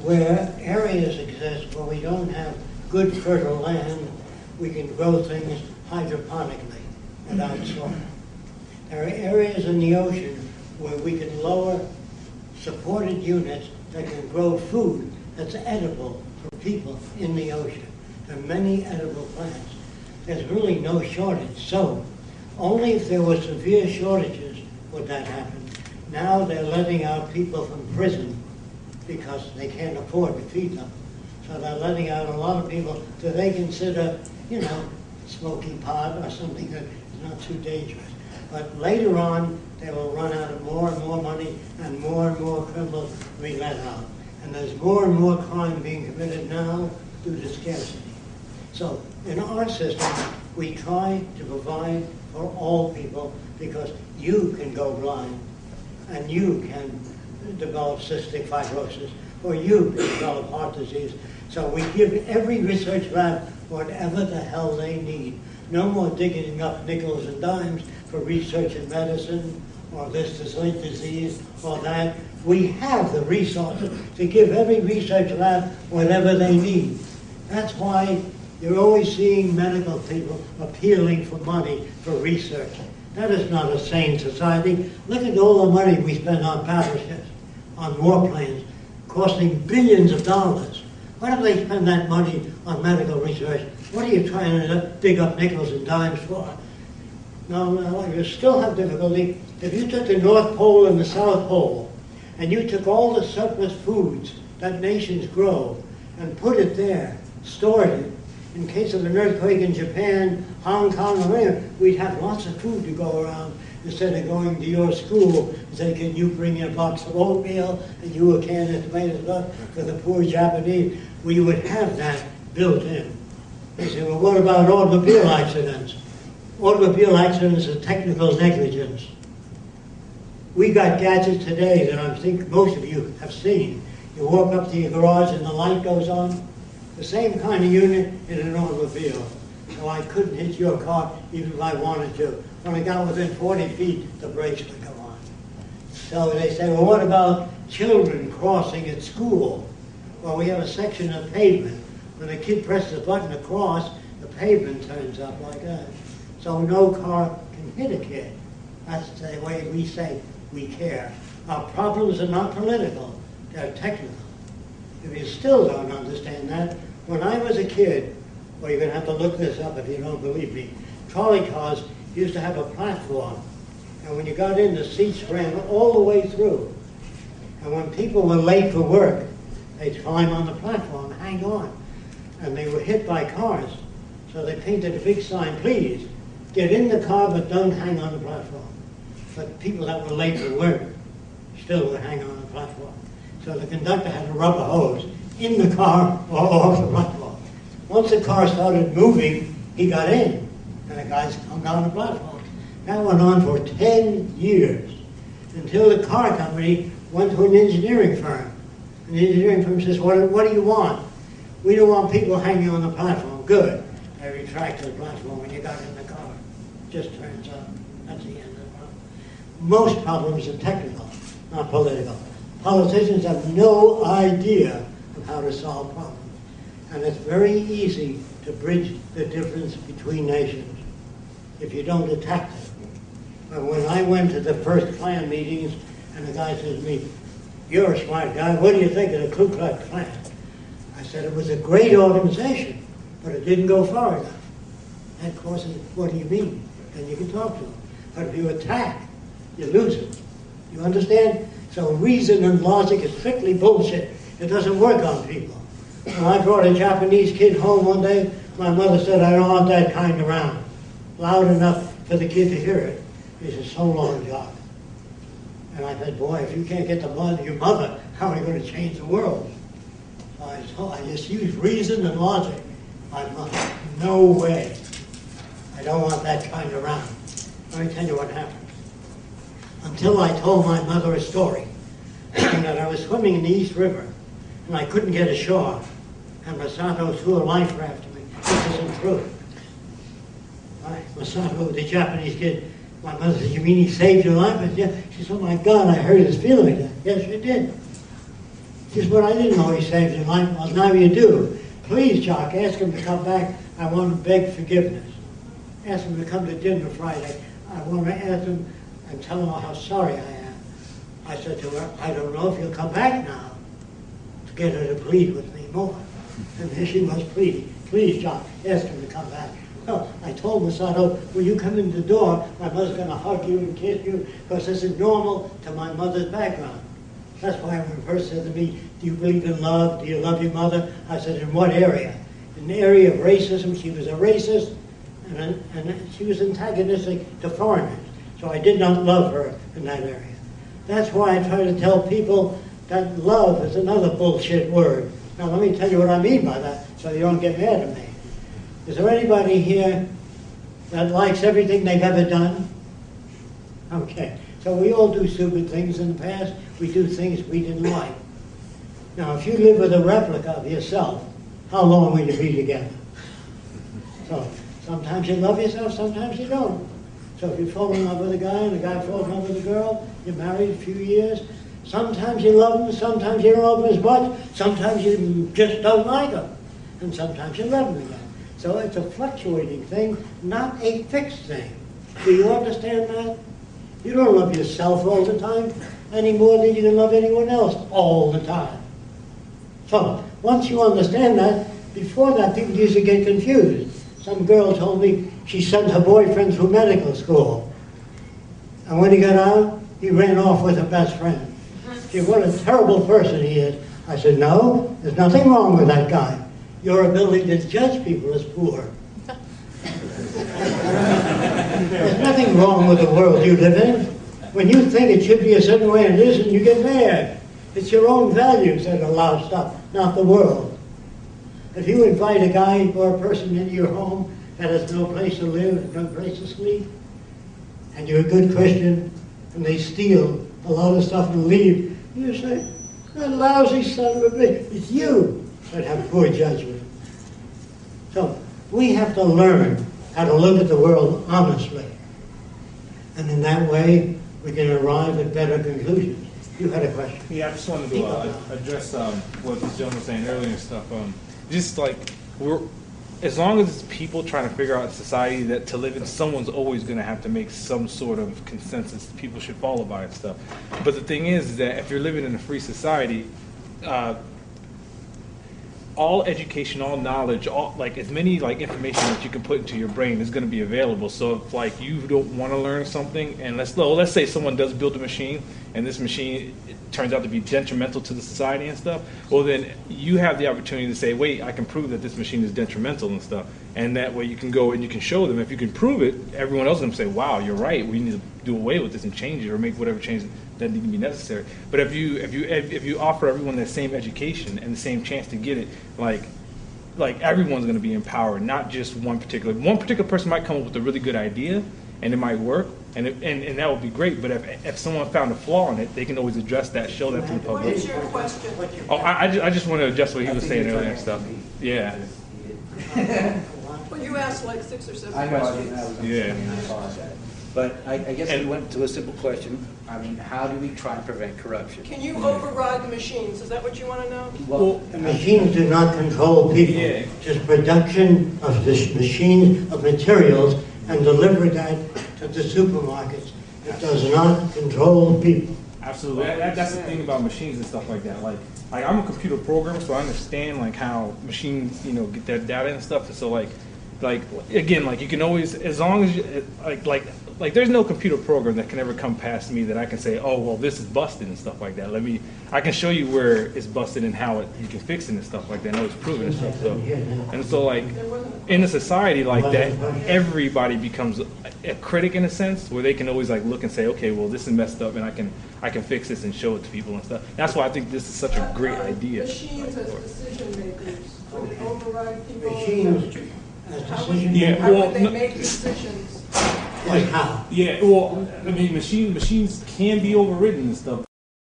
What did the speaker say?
where areas exist where we don't have good fertile land, we can grow things hydroponically without soil. There are areas in the ocean where we can lower supported units that can grow food that's edible for people in the ocean. There are many edible plants. There's really no shortage. So only if there were severe shortages would that happen. Now they're letting out people from prison because they can't afford to feed them. So they're letting out a lot of people that they consider, you know, smoky pot or something that is not too dangerous. But later on, they will run out of more and more money and more criminals will be let out. And there's more and more crime being committed now due to scarcity. So in our system, we try to provide for all people because you can go blind and you can develop cystic fibrosis or you can develop heart disease. So we give every research lab whatever the hell they need. No more digging up nickels and dimes for research in medicine or this disease or that. We have the resources to give every research lab whatever they need. That's why you're always seeing medical people appealing for money for research. That is not a sane society. Look at all the money we spend on battleships, on warplanes, costing billions of dollars. Why don't they spend that money on medical research? What are you trying to dig up nickels and dimes for? No, you still have difficulty. If you took the North Pole and the South Pole, and you took all the surplus foods that nations grow and put it there, stored it, in case of an earthquake in Japan, Hong Kong, or anywhere, we'd have lots of food to go around instead of going to your school and say, can you bring in a box of oatmeal and you a can of tomato sauce for the poor Japanese? We would have that built in. They say, well, what about automobile accidents? Automobile accidents are technical negligence. We got gadgets today that I think most of you have seen. You walk up to your garage and the light goes on. The same kind of unit in an automobile. So I couldn't hit your car even if I wanted to. When I got within 40 feet, the brakes would go on. So they say, well, what about children crossing at school? Well, we have a section of pavement. When a kid presses a button to cross, the pavement turns up like that. So no car can hit a kid. That's the way we say we care. Our problems are not political, they're technical. If you still don't understand that, when I was a kid, well, you're going to have to look this up if you don't believe me, trolley cars used to have a platform. And when you got in, the seats ran all the way through. And when people were late for work, they'd climb on the platform, hang on. And they were hit by cars. So they painted a big sign, please, get in the car, but don't hang on the platform. But people that were late for work still would hang on the platform. So the conductor had a rubber hose in the car or off the platform. Once the car started moving, he got in, and the guys hung on the platform. That went on for 10 years, until the car company went to an engineering firm. And the engineering firm says, what do you want? We don't want people hanging on the platform. Good. They retracted the platform when you got in the car. Just turns up. That's the end of the problem. Most problems are technical, not political. Politicians have no idea of how to solve problems. And it's very easy to bridge the difference between nations if you don't attack them. But when I went to the first Klan meetings and the guy says to me, you're a smart guy, what do you think of the Ku Klux Klan? I said it was a great organization, but it didn't go far enough. And of course, what do you mean? Then you can talk to them. But if you attack, you lose them. You understand? So reason and logic is strictly bullshit. It doesn't work on people. When I brought a Japanese kid home one day, my mother said, I don't want that kind around. Loud enough for the kid to hear it. He said, so long, Jacque. And I said, boy, if you can't get your mother, how are you going to change the world? So I just used reason and logic. My mother, no way. I don't want that kind around. Let me tell you what happened. Until I told my mother a story that I was swimming in the East River and I couldn't get ashore, and Masato threw a life raft to me. This isn't true. Masato, the Japanese kid, my mother said, you mean he saved your life? I said, yeah. She said, oh my God, I hurt his feelings. Yes, she did. Just what I didn't know he saved your life. Well, now you do. Please, Jacque, ask him to come back. I want to beg forgiveness. Ask him to come to dinner Friday. I want to ask him and tell him how sorry I am. I said to her, I don't know if you'll come back now to get her to plead with me more. And there she was pleading. Please, Jacque, ask him to come back. Well, I told Masato, when you come in the door, my mother's going to hug you and kiss you, because this is normal to my mother's background. That's why when her said to me, do you believe in love? Do you love your mother? I said, in what area? In the area of racism. She was a racist, and she was antagonistic to foreigners. So I did not love her in that area. That's why I try to tell people that love is another bullshit word. Now let me tell you what I mean by that, so you don't get mad at me. Is there anybody here that likes everything they've ever done? Okay. So we all do stupid things in the past. We do things we didn't like. Now, if you live with a replica of yourself, how long will you be together? So sometimes you love yourself, sometimes you don't. So if you fall in love with a guy and the guy falls in love with a girl, you're married a few years. Sometimes you love him, sometimes you don't love him as much. Sometimes you just don't like him. And sometimes you love him again. So it's a fluctuating thing, not a fixed thing. Do you understand that? You don't love yourself all the time any more than you can love anyone else all the time. So once you understand that, before that people used to get confused. Some girl told me she sent her boyfriend through medical school. And when he got out, he ran off with her best friend. She said, what a terrible person he is. I said, no, there's nothing wrong with that guy. Your ability to judge people is poor. There's nothing wrong with the world you live in. When you think it should be a certain way and it isn't, you get mad. It's your own values that allow stuff, not the world. If you invite a guy or a person into your home that has no place to live, no place to sleep, and you're a good Christian, and they steal a lot of stuff and leave, you say, that lousy son of a bitch, it's you that have poor judgment. So we have to learn how to look at the world honestly. And in that way, we can arrive at better conclusions. You had a question. Yeah, I just wanted to address what this gentleman was saying earlier and stuff. Just like, as long as it's people trying to figure out society that to live in, someone's always going to have to make some sort of consensus people should follow by and stuff. But the thing is that if you're living in a free society, all education, all knowledge, all like as many like information that you can put into your brain is going to be available. So if like you don't want to learn something, and let's say someone does build a machine, and this machine turns out to be detrimental to the society and stuff, well then you have the opportunity to say, wait, I can prove that this machine is detrimental and stuff, and that way you can go and you can show them. If you can prove it, everyone else is going to say, wow, you're right, we need to do away with this and change it or make whatever change that need to be necessary. But if you offer everyone the same education and the same chance to get it, like everyone's going to be empowered, not just one particular person might come up with a really good idea and it might work, and that would be great. But if someone found a flaw in it, they can always address that, show that to the public. What is your question? Oh, I just want to address what he was saying earlier and stuff. Yeah. Well, you asked like 6 or 7 I know, questions. I was Yeah. I apologize. But I guess we went to a simple question. I mean, how do we try and prevent corruption? Can you override the machines? Is that what you want to know? Well, The machines do not control people. Yeah. Just production of this machines of materials and deliver that to the supermarkets. It does not control people. Absolutely. That's the thing about machines and stuff like that. Like I'm a computer programmer, so I understand like how machines, get their data and stuff. And so like again, like you can always, as long as you, like there's no computer program that can ever come past me that I can say, oh well, this is busted and stuff like that. I can show you where it's busted and how you can fix it and stuff like that. I know it's proven and stuff. So like in a society like that, everybody becomes a critic in a sense, where they can always like look and say, okay, well this is messed up and I can fix this and show it to people and stuff. That's why I think this is such a great idea. Machines as decision makers, would it override people? Machines as decision Yeah, How well, would they make decisions? Like how? Yeah, well, I mean, machines can be overridden and stuff.